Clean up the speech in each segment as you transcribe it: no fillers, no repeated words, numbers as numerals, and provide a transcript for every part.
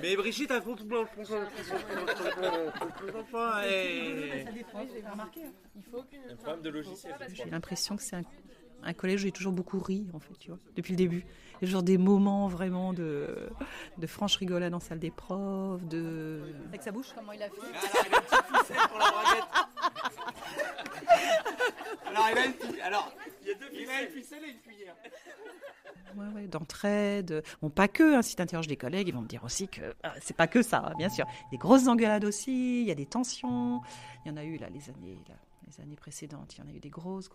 Mais Brigitte, elle faut un problème de logiciel. J'ai l'impression que c'est un collège où j'ai toujours beaucoup ri, en fait, tu vois, depuis le début. Il y a toujours des moments vraiment de franche rigolade en salle des profs, avec sa bouche. Comment il a fait? Alors, il a une petite ficelle pour la braguette. Alors, il y a deux ficelles. Il a une ficelle et une cuillère. Ouais, d'entraide. Bon, pas que, hein, si tu interroges des collègues, ils vont me dire aussi que c'est pas que ça, bien sûr. Des grosses engueulades aussi, il y a des tensions. Il y en a eu les années précédentes, il y en a eu des grosses.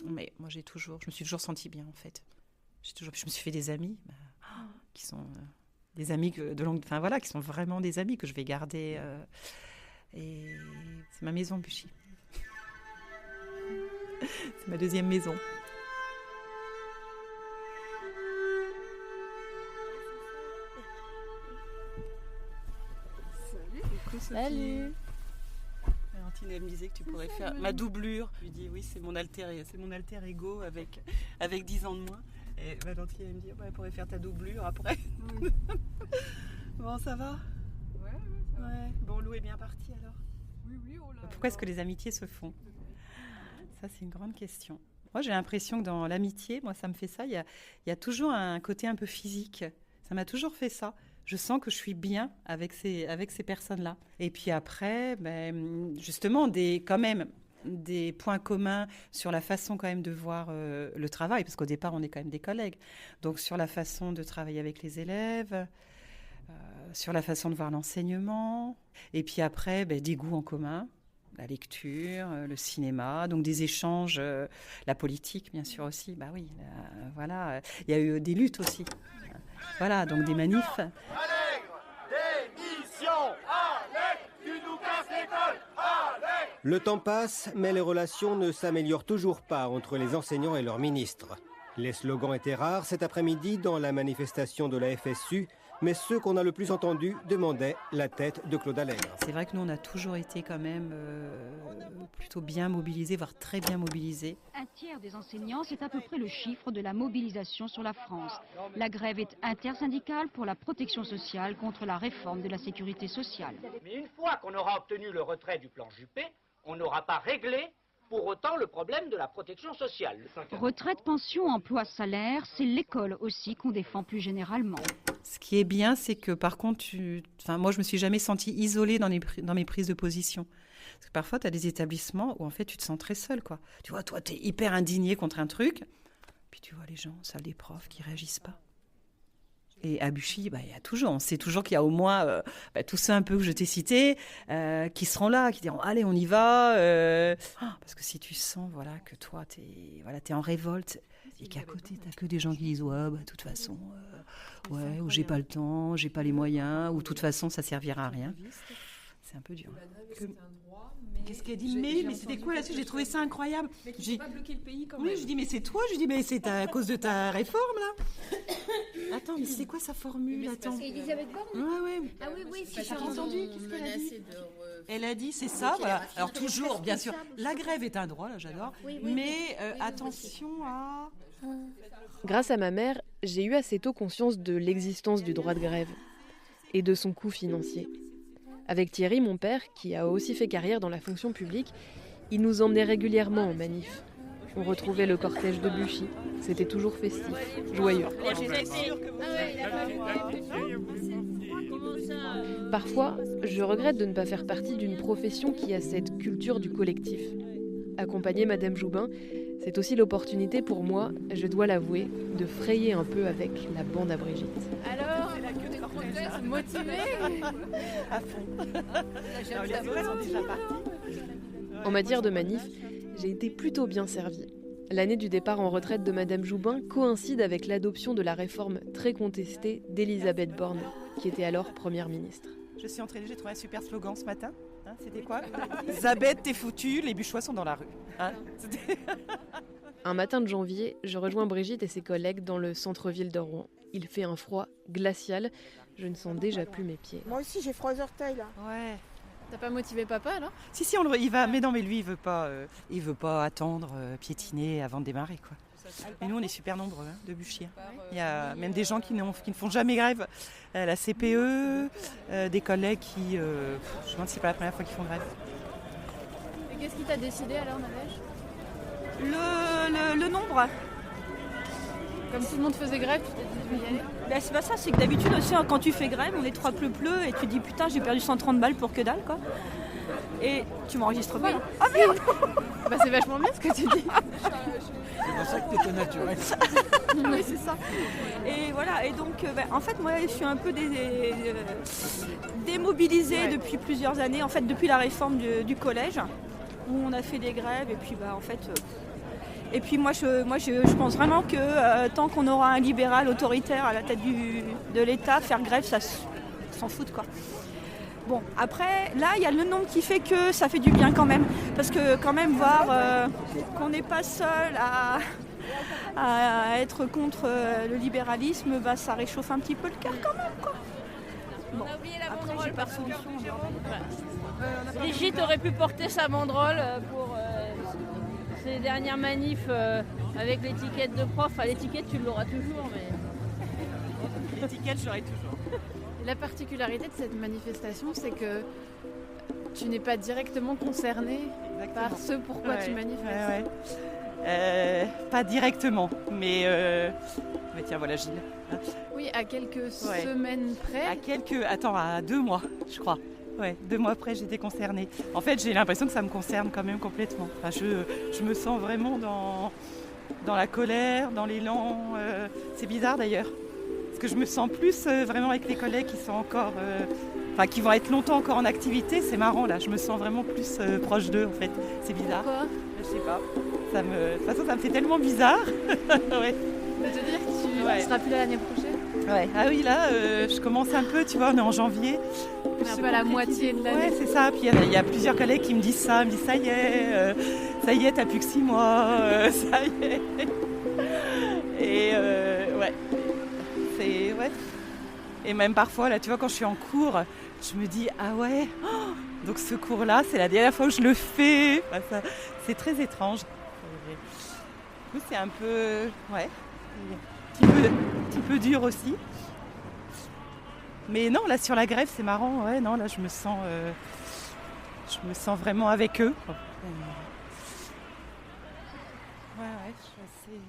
Mais moi, je me suis toujours sentie bien, en fait. Je me suis fait des amis qui sont des amis de longue... Enfin, voilà, qui sont vraiment des amis que je vais garder. Et c'est ma maison, Buchy. C'est ma deuxième maison. Salut. Valentine, elle me disait que tu pourrais faire ma doublure. Je lui dis oui, c'est mon alter ego avec 10 ans de moins. Et Valentine, elle me dit elle pourrait faire ta doublure après. Oui. Bon, ça va? Ouais, ça va. Ouais. Bon, Lou est bien parti alors. Oui, oh là. Pourquoi est-ce que les amitiés se font? Ça, c'est une grande question. Moi, j'ai l'impression que dans l'amitié, moi, ça me fait ça. Il y a toujours un côté un peu physique. Ça m'a toujours fait ça. Je sens que je suis bien avec ces personnes-là. Et puis après, justement, quand même des points communs sur la façon quand même de voir le travail, parce qu'au départ, on est quand même des collègues. Donc sur la façon de travailler avec les élèves, sur la façon de voir l'enseignement. Et puis après, des goûts en commun. La lecture, le cinéma, donc des échanges, la politique bien sûr aussi. Bah oui, voilà. Il y a eu des luttes aussi. Voilà, donc des manifs. Allègre, démission, Allègre, tu nous casses l'école, Allègre. Le temps passe, mais les relations ne s'améliorent toujours pas entre les enseignants et leurs ministres. Les slogans étaient rares cet après-midi dans la manifestation de la FSU, mais ceux qu'on a le plus entendus demandaient la tête de Claude Allègre. C'est vrai que nous, on a toujours été quand même plutôt bien mobilisés, voire très bien mobilisés. Un tiers des enseignants, c'est à peu près le chiffre de la mobilisation sur la France. La grève est intersyndicale pour la protection sociale contre la réforme de la sécurité sociale. Mais une fois qu'on aura obtenu le retrait du plan Juppé, on n'aura pas réglé pour autant le problème de la protection sociale. Retraite, pension, emploi, salaire, c'est l'école aussi qu'on défend plus généralement. Ce qui est bien, c'est que par contre, moi je me suis jamais sentie isolée dans mes prises de position. Parce que parfois, tu as des établissements où en fait tu te sens très seule, quoi. Tu vois, toi, tu es hyper indigné contre un truc, puis tu vois les gens, salle des profs, qui réagissent pas. Et à Buchy, il y a toujours, on sait toujours qu'il y a au moins tous ceux un peu que je t'ai cités qui seront là, qui diront allez, on y va. Parce que si tu sens que toi, t'es en révolte et qu'à côté, t'as que des gens qui disent de toute façon, ou j'ai pas le temps, j'ai pas les moyens, ou de toute façon, ça servira à rien. C'est un peu dur. Qu'est-ce qu'elle dit? Mais c'était quoi là-dessus? J'ai trouvé ça incroyable. Mais qu'il ne faut pas bloquer le pays quand même. Oui, je dis mais c'est toi. Je dis mais c'est à cause de ta réforme là. Attends, mais c'est quoi sa formule? Attends. C'est Elisabeth Borne. Ouais. Ah oui, si T'as entendu? Qu'est-ce qu'elle a dit? Elle a dit c'est ça. Ok, Voilà. alors, Alors toujours, bien sûr, la grève est un droit, là j'adore. Oui, Mais attention à. Grâce à ma mère, j'ai eu assez tôt conscience de l'existence du droit de grève et de son coût financier. Avec Thierry, mon père, qui a aussi fait carrière dans la fonction publique, il nous emmenait régulièrement en manif. On retrouvait le cortège de Buchy. C'était toujours festif, joyeux. Parfois, je regrette de ne pas faire partie d'une profession qui a cette culture du collectif. Accompagner Madame Joubin, c'est aussi l'opportunité pour moi, je dois l'avouer, de frayer un peu avec la bande à Brigitte. Alors, t'es proteste motivée À fond. Les autres sont déjà partis. En matière de manif, j'ai été plutôt bien servie. L'année du départ en retraite de Madame Joubin coïncide avec l'adoption de la réforme très contestée d'Elisabeth Borne, qui était alors Première ministre. Je suis entraînée, j'ai trouvé un super slogan ce matin. C'était quoi? Zabeth, t'es foutu, les Buchois sont dans la rue. Un matin de janvier, je rejoins Brigitte et ses collègues dans le centre-ville de Rouen. Il fait un froid glacial, je ne sens déjà plus mes pieds. Moi aussi, j'ai froid aux orteils là. Ouais. T'as pas motivé papa alors? Si, il va. Mais non, mais lui, il veut pas attendre, piétiner avant de démarrer, quoi. Et nous, on est super nombreux de bûchiers. Il y a même des gens qui ne font jamais grève. La CPE, des collègues qui... je me demande si c'est pas la première fois qu'ils font grève. Et qu'est-ce qui t'a décidé alors, Nadège? Le nombre. Comme tout le monde faisait grève, tu t'es dit je vais y aller? Ben, c'est pas ça, c'est que d'habitude aussi quand tu fais grève, on est 3 pleu et tu te dis putain j'ai perdu 130 balles pour que dalle quoi. Et tu m'enregistres pas là. Ah merde. Bah c'est vachement bien ce que tu dis. C'est pour ça que t'étais naturel. Oui, c'est ça. Et voilà, et donc en fait moi je suis un peu démobilisée depuis plusieurs années, en fait depuis la réforme du collège, où on a fait des grèves et puis en fait... Et puis moi je pense vraiment que tant qu'on aura un libéral autoritaire à la tête de l'État, faire grève, ça s'en fout quoi. Bon, après, là, il y a le nombre qui fait que ça fait du bien quand même. Parce que quand même voir qu'on n'est pas seul à être contre le libéralisme, ça réchauffe un petit peu le cœur quand même quoi. Bon, après j'ai pas de solution. Brigitte aurait pu porter sa banderole pour ces dernières manifs avec l'étiquette de prof. Enfin, l'étiquette, tu l'auras toujours, mais... L'étiquette, j'aurai toujours. La particularité de cette manifestation, c'est que tu n'es pas directement concerné par ce pourquoi tu manifestes. Pas directement, mais tiens, voilà Gilles. Oui, à quelques semaines près. À 2 mois, je crois. Ouais, 2 mois après, j'étais concernée. En fait, j'ai l'impression que ça me concerne quand même complètement. Enfin, je me sens vraiment dans la colère, dans l'élan. C'est bizarre d'ailleurs. Parce que je me sens plus vraiment avec les collègues qui sont encore... qui vont être longtemps encore en activité. C'est marrant là, je me sens vraiment plus proche d'eux en fait. C'est bizarre. Pourquoi ? Je sais pas. De toute façon, ça me fait tellement bizarre. Ouais. De te dire que tu ne seras plus là l'année prochaine ? Ouais. Ah oui, là, je commence un peu, tu vois, on est en janvier. On est un peu à la moitié de l'année. Ouais, c'est ça. Puis il y a plusieurs collègues qui me disent ça. Ils me disent ça y est, t'as plus que 6 mois, ça y est. Et ouais. C'est... Ouais. Et même parfois, là, tu vois, quand je suis en cours, je me dis, ah ouais, donc ce cours-là, c'est la dernière fois que je le fais. Enfin, c'est très étrange. Du coup, c'est un peu... Ouais. Un petit peu dur aussi. Mais non, là sur la grève, c'est marrant. Ouais, non, là je me sens vraiment avec eux. Ouais, je suis assez...